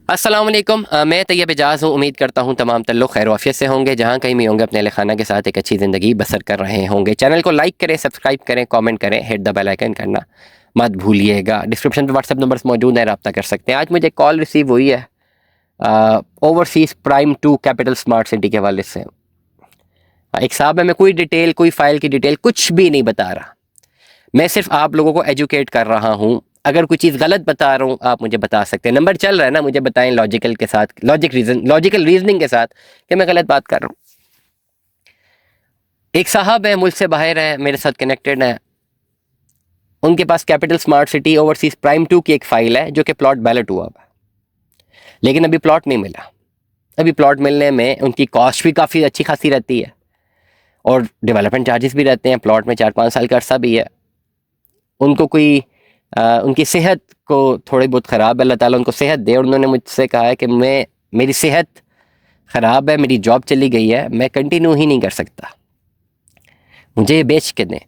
अस्सलाम वालेकुम। मैं तैयब एजाज हूँ। उम्मीद करता हूँ तमाम तल्लुक़ खैर वाफ़ियत से होंगे, जहाँ कहीं भी होंगे अपने अहल खाना के साथ एक अच्छी ज़िंदगी बसर कर रहे होंगे। चैनल को लाइक करें, सब्सक्राइब करें, कमेंट करें, हिट द बेल आइकन करना मत भूलिएगा। डिस्क्रिप्शन पे व्हाट्सएप नंबर्स मौजूद हैं, रब्ता कर सकते हैं। आज मुझे कॉल रिसीव हुई है overseas prime 2 capital smart city के हवाले से। एक साहब है, मैं कोई डिटेल, कोई फ़ाइल की डिटेल कुछ भी नहीं बता रहा, मैं सिर्फ आप लोगों को एजुकेट कर रहा हूँ। अगर कोई चीज़ गलत बता रहा हूँ आप मुझे बता सकते हैं। नंबर चल रहा है ना, मुझे बताएं लॉजिकल के साथ, लॉजिकल रीजनिंग के साथ कि मैं गलत बात कर रहा हूँ। एक साहब है, मुल्क से बाहर है, मेरे साथ कनेक्टेड है। उनके पास capital smart city overseas prime 2 की एक फ़ाइल है जो कि प्लॉट बैलेट हुआ है, लेकिन अभी प्लॉट नहीं मिला। अभी प्लॉट मिलने में उनकी कॉस्ट भी काफ़ी अच्छी खासी रहती है और डेवलपमेंट चार्जेस भी रहते हैं। प्लॉट में 4-5 साल का अरसा भी है। उनको कोई उनकी सेहत को थोड़ी बहुत ख़राब है, अल्लाह ताला उनको सेहत दे। और उन्होंने मुझसे कहा है कि मेरी सेहत ख़राब है, मेरी जॉब चली गई है, मैं कंटिन्यू ही नहीं कर सकता, मुझे ये बेच के दें।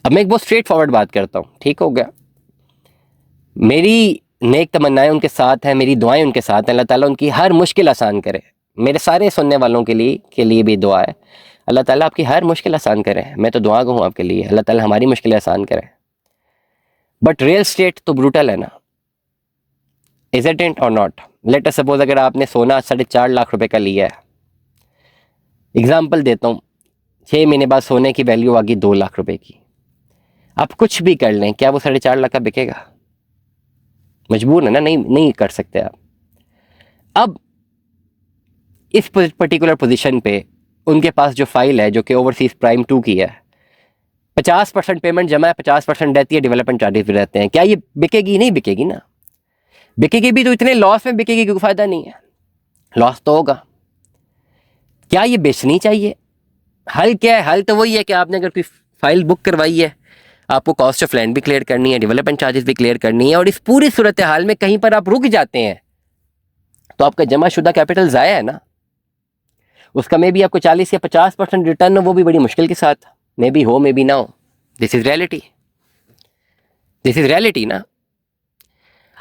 अब मैं एक बहुत स्ट्रेट फॉरवर्ड बात करता हूँ, ठीक हो गया। मेरी नेक तमन्नाएं उनके साथ हैं, मेरी दुआएं उनके साथ हैं। अल्लाह ताला उनकी हर मुश्किल आसान करे। मेरे सारे सुनने वालों के लिए भी दुआ है, अल्लाह ताला आपकी हर मुश्किल आसान करे। मैं तो दुआ हूँ आपके लिए, अल्लाह ताला हमारी मुश्किल आसान करे। बट रियल स्टेट तो ब्रूटल है ना, इज इट और नॉट? लेट अस सपोज अगर आपने सोना 4.5 लाख रुपए का लिया है, एग्जाम्पल देता हूँ, 6 महीने बाद सोने की वैल्यू आ गई 2 लाख रुपए की। आप कुछ भी कर लें, क्या वो 4.5 लाख का बिकेगा? मजबूर है ना, नहीं कर सकते आप। अब इस पर्टिकुलर पोजीशन पे उनके पास जो फाइल है जो कि ओवरसीज प्राइम 2 की है, 50% पेमेंट जमा है, 50% रहती है, डेवलपमेंट चार्जेस भी रहते हैं। क्या ये बिकेगी? नहीं बिकेगी ना। बिकेगी भी तो इतने लॉस में बिकेगी क्योंकि फ़ायदा नहीं है, लॉस तो होगा। क्या ये बेचनी चाहिए? हल क्या है? हल तो वही है कि आपने अगर कोई फाइल बुक करवाई है, आपको कॉस्ट ऑफ लैंड भी क्लियर करनी है, डेवलपमेंट चार्जेस भी क्लियर करनी है, और इस पूरी सूरत हाल में कहीं पर आप रुक जाते हैं तो आपका जमा शुदा कैपिटल ज़ाया है ना। उसका मे भी आपको 40 या 50% रिटर्न हो, वो भी बड़ी मुश्किल के साथ, मे बी हो मे बी ना हो। This is reality, this is reality ना।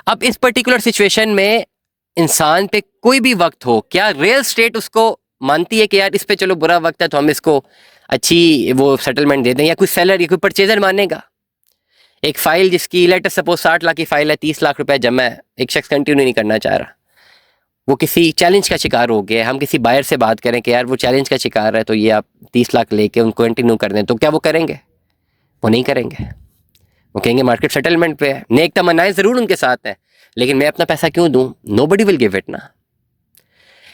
अब इस पर्टिकुलर सिचुएशन में इंसान पे कोई भी वक्त हो, क्या रियल स्टेट उसको मानती है कि यार इस पे चलो बुरा वक्त है तो हम इसको अच्छी वो सेटलमेंट दे दें, या कोई सेलर या कोई परचेजर मानेगा? एक फाइल जिसकी लेट सपोज 60 लाख की फाइल है, 30 लाख रुपए जमा है, एक शख्स कंटिन्यू नहीं करना चाह रहा, वो किसी चैलेंज का शिकार हो गया। हम किसी बायर से बात करें कि यार वो चैलेंज का शिकार है, तो ये आप 30 लाख लेके उनको कंटिन्यू कर दें, तो क्या वो करेंगे? वो नहीं करेंगे। वो कहेंगे मार्केट सेटलमेंट पे है। नेक तमन्नाएं ज़रूर उनके साथ हैं, लेकिन मैं अपना पैसा क्यों दूं? नोबडी विल गिव इट ना।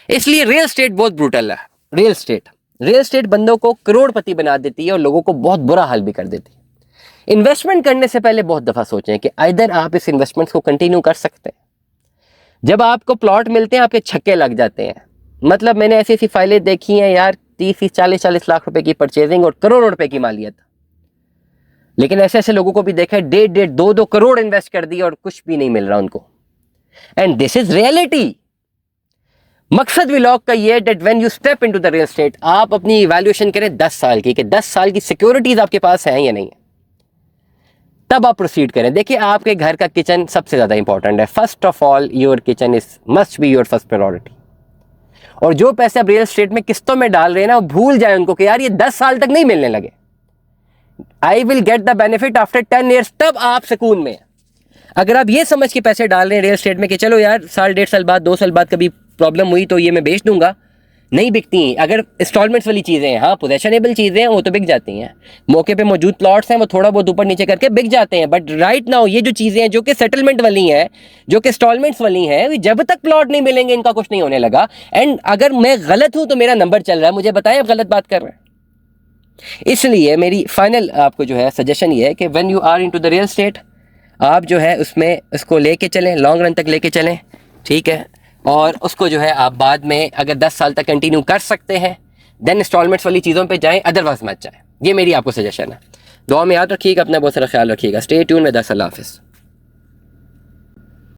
इसलिए रियल स्टेट बहुत ब्रूटल है। रियल स्टेट बंदों को करोड़पति बना देती है और लोगों को बहुत बुरा हाल भी कर देती है। इन्वेस्टमेंट करने से पहले बहुत दफ़ा सोचें कि इधर आप इस इन्वेस्टमेंट को कंटिन्यू कर सकते हैं। जब आपको प्लॉट मिलते हैं आपके छक्के लग जाते हैं। मतलब मैंने ऐसी ऐसी फाइलें देखी हैं यार, 30-40 लाख रुपए की परचेजिंग और करोड़ों रुपए की मालियत। लेकिन ऐसे ऐसे लोगों को भी देखा है, 1.5-2 करोड़ इन्वेस्ट कर दिए और कुछ भी नहीं मिल रहा उनको। And this is reality. मकसद व्लॉग का ये that when you step into the real state, आप अपनी इवैल्यूएशन करें 10 साल की, कि 10 साल की सिक्योरिटीज आपके पास हैं या नहीं है, तब आप प्रोसीड करें। देखिए, आपके घर का किचन सबसे ज़्यादा इंपॉर्टेंट है। First of all your kitchen is must be your first priority. और जो पैसे आप रियल एस्टेट में किस्तों में डाल रहे हैं ना, वो भूल जाए उनको कि यार ये 10 साल तक नहीं मिलने लगे। I will get the benefit after 10 years, तब आप सुकून में। अगर आप ये समझ के पैसे डाल रहे हैं रियल एस्टेट में कि चलो यार साल 1.5 साल बाद 2 साल बाद कभी प्रॉब्लम हुई तो ये मैं बेच दूंगा, नहीं बिकती। अगर इंस्टॉलमेंट्स वाली चीज़ें हैं, हाँ पोजेशनेबल चीज़ें हैं, वो तो बिक जाती हैं। मौके पे मौजूद प्लॉट्स हैं, वो थोड़ा बहुत ऊपर नीचे करके बिक जाते हैं। बट राइट नाउ ये जो चीज़ें हैं जो कि सेटलमेंट वाली हैं, जो कि इंस्टॉलमेंट्स वाली हैं, जब तक प्लॉट नहीं मिलेंगे इनका कुछ नहीं होने लगा। एंड अगर मैं गलत हूँ तो मेरा नंबर चल रहा है, मुझे बताएं आप गलत बात कर रहे हैं। इसलिए मेरी फाइनल आपको जो है सजेशन ये है कि when you are into the real state, आप जो है उसमें उसको लेके चलें, लॉन्ग रन तक लेके चलें, ठीक है। और उसको जो है आप बाद में अगर 10 साल तक कंटिन्यू कर सकते हैं देन इंस्टॉलमेंट्स वाली चीज़ों पे जाएं, अदरवाइज मत जाएं। ये मेरी आपको सजेशन है। दुआ में याद रखिएगा, अपना बहुत सारा ख्याल रखिएगा। स्टे ट्यून में 10 अल्लाह हाफिज़।